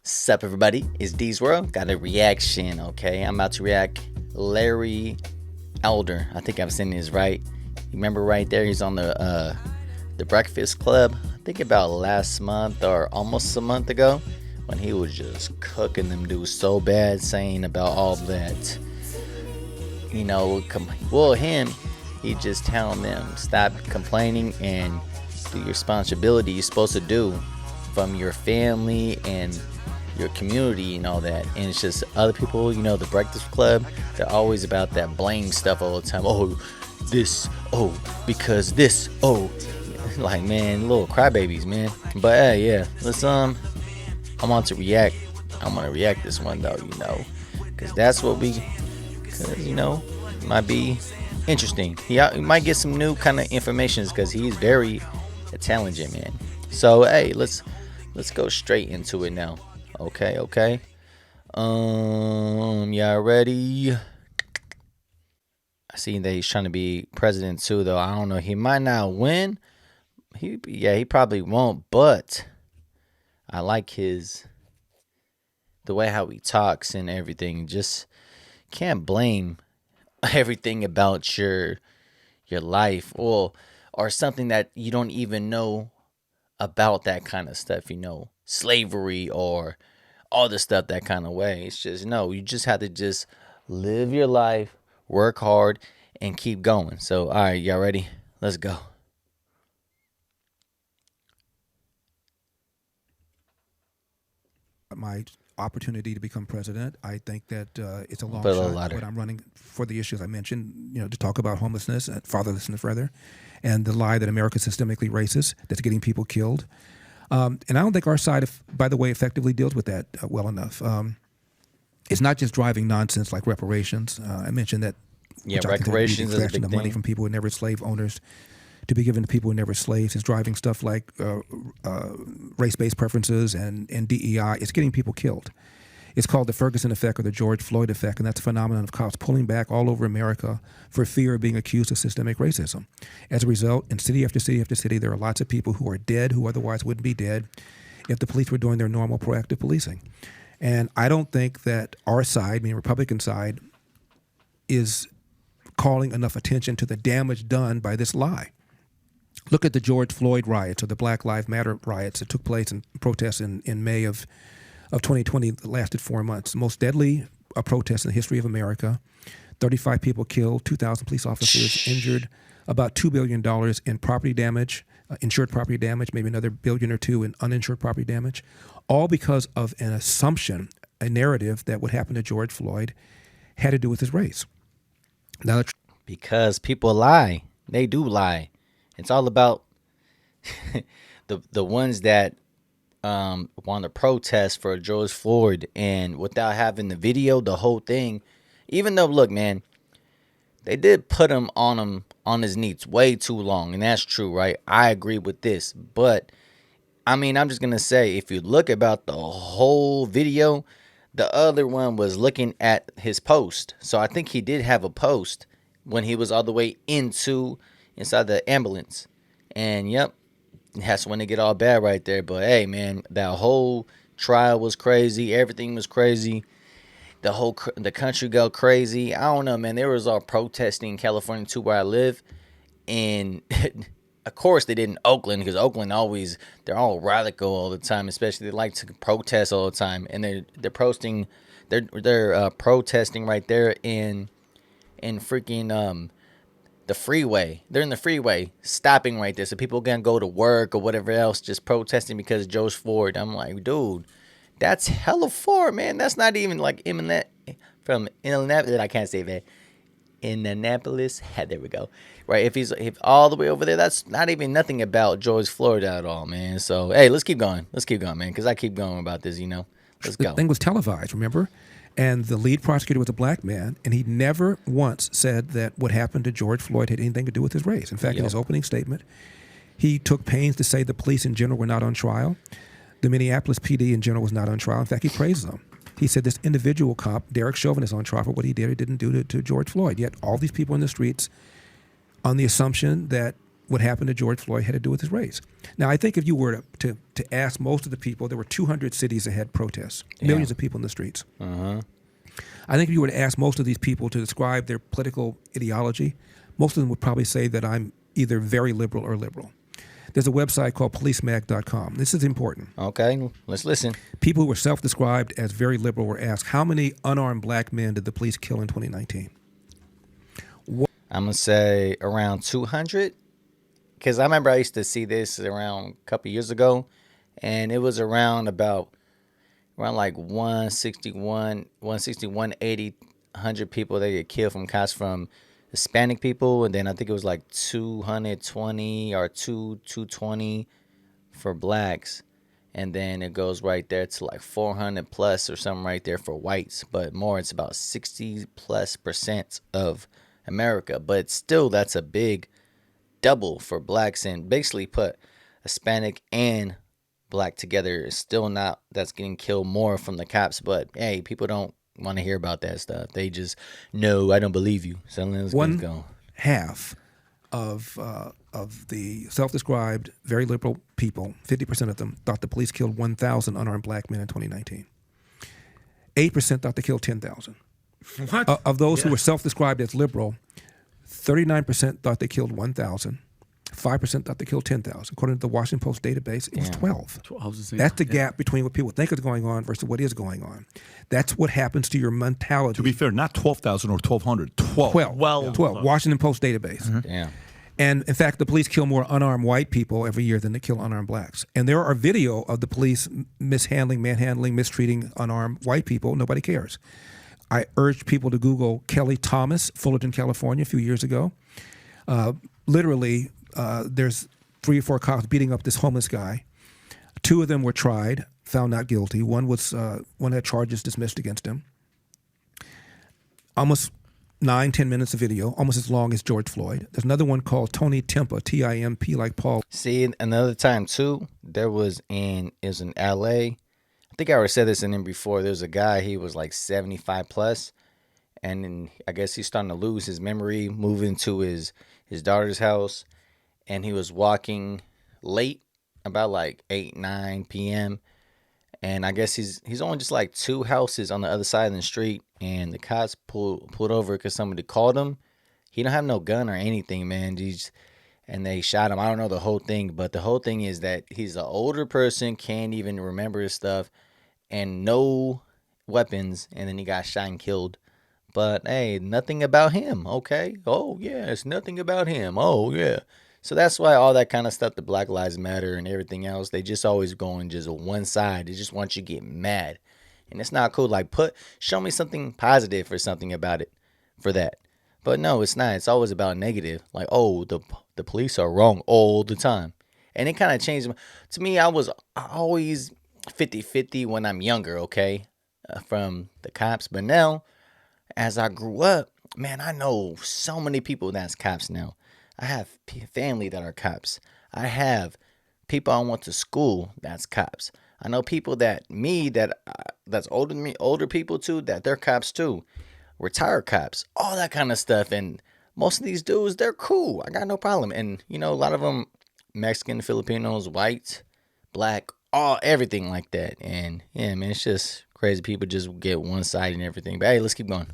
Sup everybody, it's D's World. Got a reaction, okay? I'm about to react Larry Elder. I think I'm saying this right. You remember right there, he's on the Breakfast Club. I think about last month or almost a month ago when he was just cooking them dudes so bad, saying about all that. He just telling them stop complaining and do your responsibility you're supposed to do from your family and your community and all that. And it's just other people, the Breakfast Club, they're always about that blame stuff all the time. Oh, this, oh, because this, oh, like, man, little crybabies, man. But hey, yeah, let's I want to react. I'm gonna react this one though, because that's what it might be interesting. He might get some new kind of information because he's very intelligent, man. So hey, let's go straight into it now. Okay. Y'all ready? I see that he's trying to be president too, though. I don't know. He might not win. He probably won't. But I like the way how he talks and everything. Just can't blame everything about your life or something that you don't even know about that kind of stuff. Slavery or all the stuff that kind of way. It's just no. You just have to just live your life, work hard, and keep going. So all right, y'all ready? Let's go. My opportunity to become president. I think that it's a long Put a little shot, louder. but I'm running for the issues I mentioned, to talk about homelessness, fatherlessness rather, and the lie that America's systemically racist, that's getting people killed. And I don't think our side, by the way, effectively deals with that well enough. It's not just driving nonsense like reparations. I mentioned that. Yeah, which I consider to be the reparations is a extraction big of money thing. from people who were never slave owners to be given to people who were never slaves. It's driving stuff like race-based preferences and DEI. It's getting people killed. It's called the Ferguson effect or the George Floyd effect, and that's a phenomenon of cops pulling back all over America for fear of being accused of systemic racism. As a result, in city after city after city, there are lots of people who are dead who otherwise wouldn't be dead if the police were doing their normal proactive policing. And I don't think that our side, meaning Republican side, is calling enough attention to the damage done by this lie. Look at the George Floyd riots or the Black Lives Matter riots that took place in protests in May of 2020 that lasted 4 months. The most deadly protest in the history of America. 35 people killed, 2,000 police officers injured, about $2 billion in property damage, insured property damage, maybe another billion or two in uninsured property damage, all because of an assumption, a narrative that what happened to George Floyd had to do with his race. Now, Because people lie. They do lie. It's all about the ones that want to protest for George Floyd, and without having the video, the whole thing. Even though, look, man, they did put him on his knees way too long, and that's true, right? I agree with this, but I mean, I'm just gonna say, if you look about the whole video, the other one was looking at his post. So I think he did have a post when he was all the way inside the ambulance, and yep, that's when they get all bad right there. But hey, man, that whole trial was crazy. Everything was crazy. The country go crazy. I don't know, man. There was all protesting in California too, where I live, and of course they did in Oakland because Oakland they're all radical all the time. Especially they like to protest all the time, and they're posting, they're protesting right there in freaking the freeway. They're in the freeway, stopping right there, so people can go to work or whatever else, just protesting because George Floyd. I'm like, dude, that's hella far, man. That's not even like from Indianapolis. I can't say that. Indianapolis. There we go. Right. If all the way over there, that's not even nothing about George Floyd at all, man. So hey, let's keep going. Man, because I keep going about this. Let's the go. thing was televised, remember? And the lead prosecutor was a black man, and he never once said that what happened to George Floyd had anything to do with his race. In fact, in his opening statement, he took pains to say the police in general were not on trial. The Minneapolis PD in general was not on trial. In fact, he praised them. He said this individual cop, Derek Chauvin, is on trial for what he did or didn't do to George Floyd. Yet all these people in the streets, on the assumption that what happened to George Floyd had to do with his race. Now, I think if you were to ask most of the people, there were 200 cities that had protests, millions of people in the streets. I think if you were to ask most of these people to describe their political ideology, most of them would probably say that I'm either very liberal or liberal. There's a website called policemag.com. This is important. Okay, let's listen. People who were self-described as very liberal were asked, how many unarmed black men did the police kill in 2019? I'm going to say around 200. Because I remember I used to see this around a couple years ago. And it was around like 160, 180, 100 people that get killed from cops from Hispanic people. And then I think it was like 220 or 220 for blacks. And then it goes right there to like 400 plus or something right there for whites. But more, it's about 60+% of America. But still, that's a big double for blacks, and basically put Hispanic and black together is still not, that's getting killed more from the cops. But hey, people don't want to hear about that stuff. They just, no, I don't believe you. So let's go. Half of the self-described very liberal people, 50% of them, thought the police killed 1,000 unarmed black men in 2019. 8% thought they killed 10,000. What? Of those who were self-described as liberal, 39% thought they killed 1,000. 5% thought they killed 10,000. According to the Washington Post database, it was 12. That's the gap between what people think is going on versus what is going on. That's what happens to your mentality. To be fair, not 12,000 or 1,200. 12. 12. Washington Post database. Yeah. And in fact, the police kill more unarmed white people every year than they kill unarmed blacks. And there are video of the police mishandling, manhandling, mistreating unarmed white people. Nobody cares. I urge people to Google Kelly Thomas, Fullerton, California, a few years ago. Literally, there's 3 or 4 cops beating up this homeless guy. 2 of them were tried, found not guilty. One had charges dismissed against him. Almost 9-10 minutes of video, almost as long as George Floyd. There's another one called Tony Timpa, T-I-M-P, like Paul. See, another time too, it was in LA. I think I already said this in him before. There was a guy, he was like 75 plus, and then I guess he's starting to lose his memory, moving to his daughter's house, and he was walking late, about like 8-9 p.m. And I guess he's only just like 2 houses on the other side of the street, and the cops pulled over because somebody called him. He don't have no gun or anything, man. And they shot him. I don't know the whole thing, but the whole thing is that he's an older person, can't even remember his stuff, and no weapons, and then he got shot and killed. But hey, nothing about him, okay? Oh yeah, it's nothing about him. Oh yeah. So that's why all that kind of stuff, the Black Lives Matter and everything else, they just always go on just one side. They just want you to get mad. And it's not cool. Like, show me something positive or something about it for that. But no, it's not. It's always about negative. Like, oh, the police are wrong all the time. And it kind of changed. To me, I was always 50-50 when I'm younger, okay, from the cops. But now, as I grew up, man, I know so many people that's cops now. I have family that are cops. I have people I went to school that's cops. I know people that's older than me, older people too, that they're cops too. Retired cops, all that kind of stuff. And most of these dudes, they're cool. I got no problem. And, a lot of them, Mexican, Filipinos, white, black, everything like that. And, yeah, man, it's just crazy. People just get one side and everything. But, hey, let's keep going.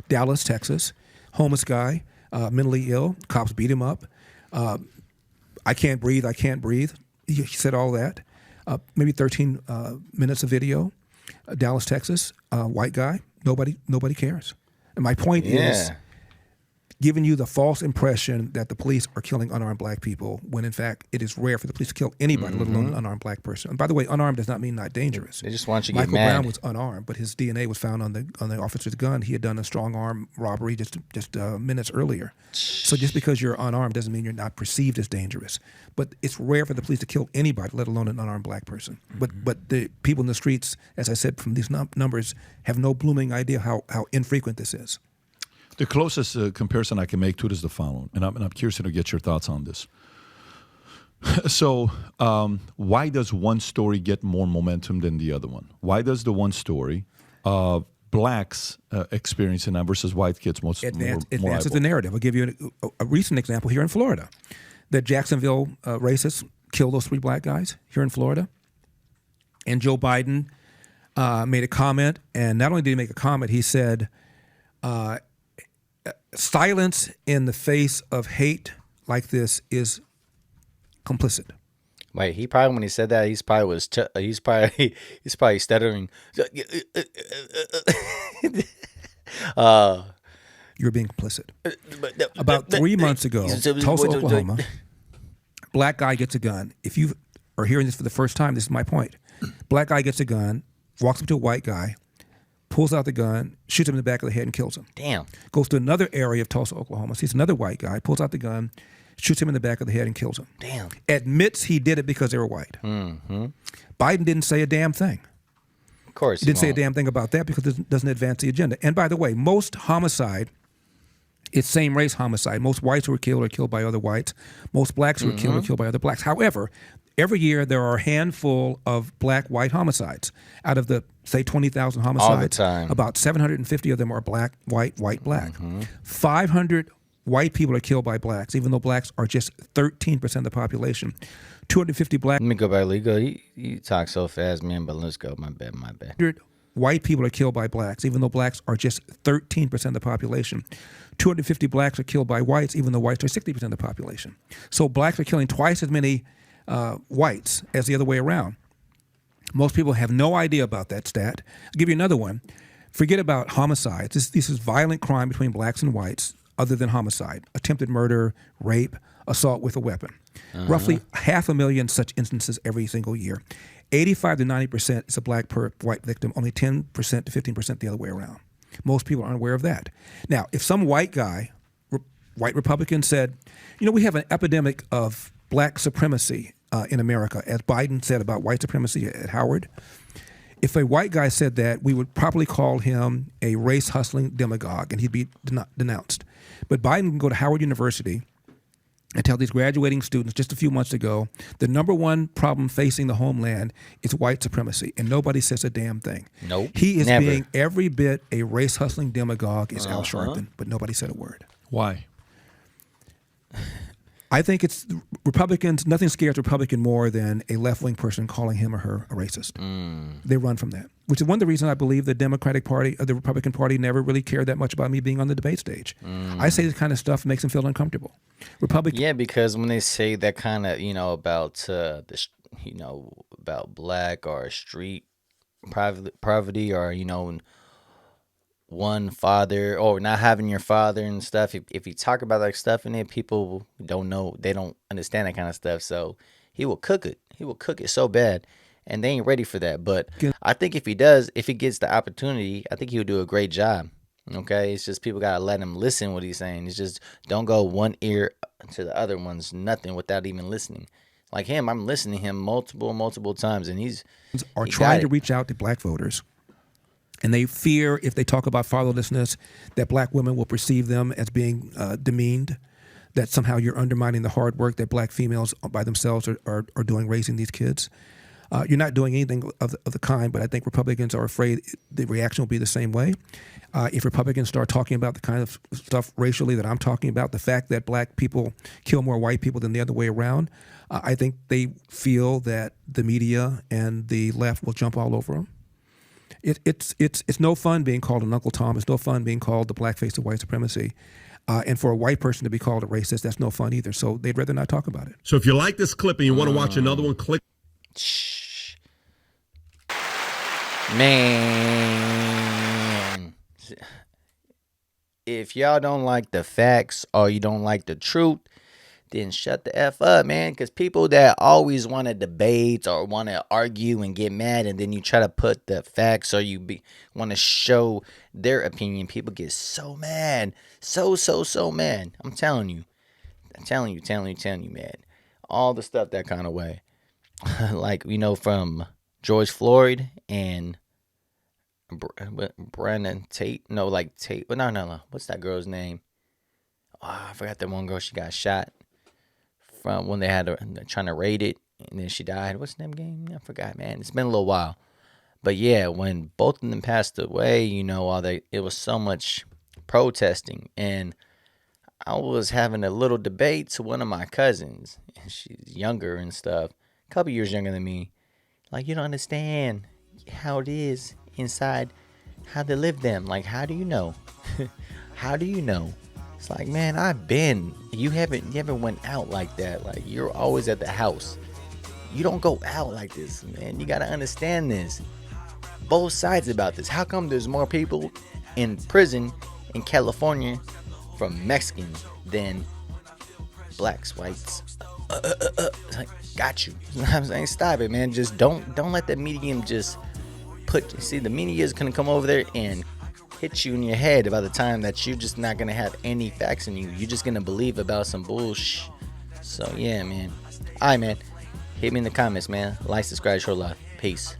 Dallas, Texas, homeless guy, mentally ill. Cops beat him up. I can't breathe. He said all that. Maybe 13 minutes of video. Dallas, Texas, white guy. Nobody cares. And my point is giving you the false impression that the police are killing unarmed black people when in fact it is rare for the police to kill anybody, let alone an unarmed black person. And by the way, unarmed does not mean not dangerous. They just want you to Michael get mad. Brown was unarmed, but his DNA was found on the officer's gun. He had done a strong arm robbery just minutes earlier. So just because you're unarmed doesn't mean you're not perceived as dangerous. But it's rare for the police to kill anybody, let alone an unarmed black person. But the people in the streets, as I said, from these numbers, have no blooming idea how infrequent this is. The closest comparison I can make to it is the following, and I'm curious to get your thoughts on this. So why does one story get more momentum than the other one? Why does the one story blacks experiencing that versus white kids more Advances the liable? narrative. I'll give you a recent example here in Florida. The Jacksonville racists killed those 3 black guys here in Florida. And Joe Biden made a comment. And not only did he make a comment, he said, silence in the face of hate like this is complicit. Wait, he probably, when he said that, he's probably he's probably stuttering. You're being complicit. About 3 months ago, Tulsa, Oklahoma, black guy gets a gun. If you are hearing this for the first time, this is my point. Black guy gets a gun, walks up to a white guy, pulls out the gun, shoots him in the back of the head and kills him. Damn. Goes to another area of Tulsa, Oklahoma, sees another white guy, pulls out the gun, shoots him in the back of the head and kills him. Damn. Admits he did it because they were white. Mm-hmm. Biden didn't say a damn thing. Of course. He didn't say a damn thing about that because it doesn't advance the agenda. And by the way, most homicide, it's same race homicide. Most whites who are killed by other whites. Most blacks who are killed by other blacks. However, every year there are a handful of black-white homicides. Out of the, say, 20,000 homicides, all the time, about 750 of them are black, white, white, black. 500 white people are killed by blacks, even though blacks are just 13% of the population. 250 black. Let me go back. You talk so fast, man, but let's go. My bad. White people are killed by blacks, even though blacks are just 13% of the population. 250 blacks are killed by whites, even though whites are 60% of the population. So blacks are killing twice as many whites as the other way around. Most people have no idea about that stat. I'll give you another one. Forget about homicides. This is violent crime between blacks and whites other than homicide. Attempted murder, rape, assault with a weapon. Roughly 500,000 such instances every single year. 85 to 90% is a black per white victim, only 10% to 15% the other way around. Most people aren't aware of that. Now, if some white guy, white Republican said, we have an epidemic of black supremacy in America, as Biden said about white supremacy at Howard. If a white guy said that, we would probably call him a race-hustling demagogue, and he'd be denounced. But Biden can go to Howard University and tell these graduating students just a few months ago, the number one problem facing the homeland is white supremacy, and nobody says a damn thing. Nope. He is never. being every bit a race-hustling demagogue as Al Sharpton, but nobody said a word. Why? I think it's Republicans, nothing scares Republican more than a left-wing person calling him or her a racist. They run from that, which is one of the reasons I believe the Democratic Party, or the Republican Party never really cared that much about me being on the debate stage. I say this kind of stuff makes them feel uncomfortable. Yeah, because when they say that kind of, about about black or street poverty or, one father or not having your father and stuff. If you talk about that stuff in it, people don't know, they don't understand that kind of stuff. So he will cook it. He will cook it so bad, and they ain't ready for that. But I think if he gets the opportunity, I think he'll do a great job. Okay, it's just people gotta let him listen what he's saying. It's just don't go one ear to the other one's nothing without even listening. Like him, I'm listening to him multiple times, and he trying to reach out to black voters. And they fear if they talk about fatherlessness that black women will perceive them as being demeaned, that somehow you're undermining the hard work that black females by themselves are doing raising these kids. You're not doing anything of the kind, but I think Republicans are afraid the reaction will be the same way. If Republicans start talking about the kind of stuff racially that I'm talking about, the fact that black people kill more white people than the other way around, I think they feel that the media and the left will jump all over them. It's no fun being called an Uncle Tom. It's no fun being called the blackface of white supremacy. And for a white person to be called a racist, that's no fun either. So they'd rather not talk about it. So if you like this clip and you want to watch another one, click. Man, if y'all don't like the facts or you don't like the truth, then shut the F up, man. Because people that always want to debate or want to argue and get mad, and then you try to put the facts or you want to show their opinion, people get so mad. So mad. I'm telling you, man. All the stuff that kind of way. Like, from George Floyd and Brandon Tate. No, like Tate. No. What's that girl's name? Oh, I forgot that one girl. She got shot from when they had trying to raid it, and then she died. What's the name game? I forgot, man. It's been a little while. But yeah, when both of them passed away, it was so much protesting, and I was having a little debate to one of my cousins, and she's younger and stuff, a couple years younger than me. Like, you don't understand how it is inside, how they live them. Like, how do you know? How do you know? It's like, man, I've been. You haven't went out like that. Like, you're always at the house. You don't go out like this, man. You gotta understand this. Both sides about this. How come there's more people in prison in California from Mexicans than blacks, whites? Like, got you. You know what I'm saying? Stop it, man. Just don't let the medium just the media is gonna come over there and hit you in your head about the time that you're just not gonna have any facts in you. You're just gonna believe about some bullshit. So yeah, man. Alright, man. Hit me in the comments, man. Like, subscribe, show love. Peace.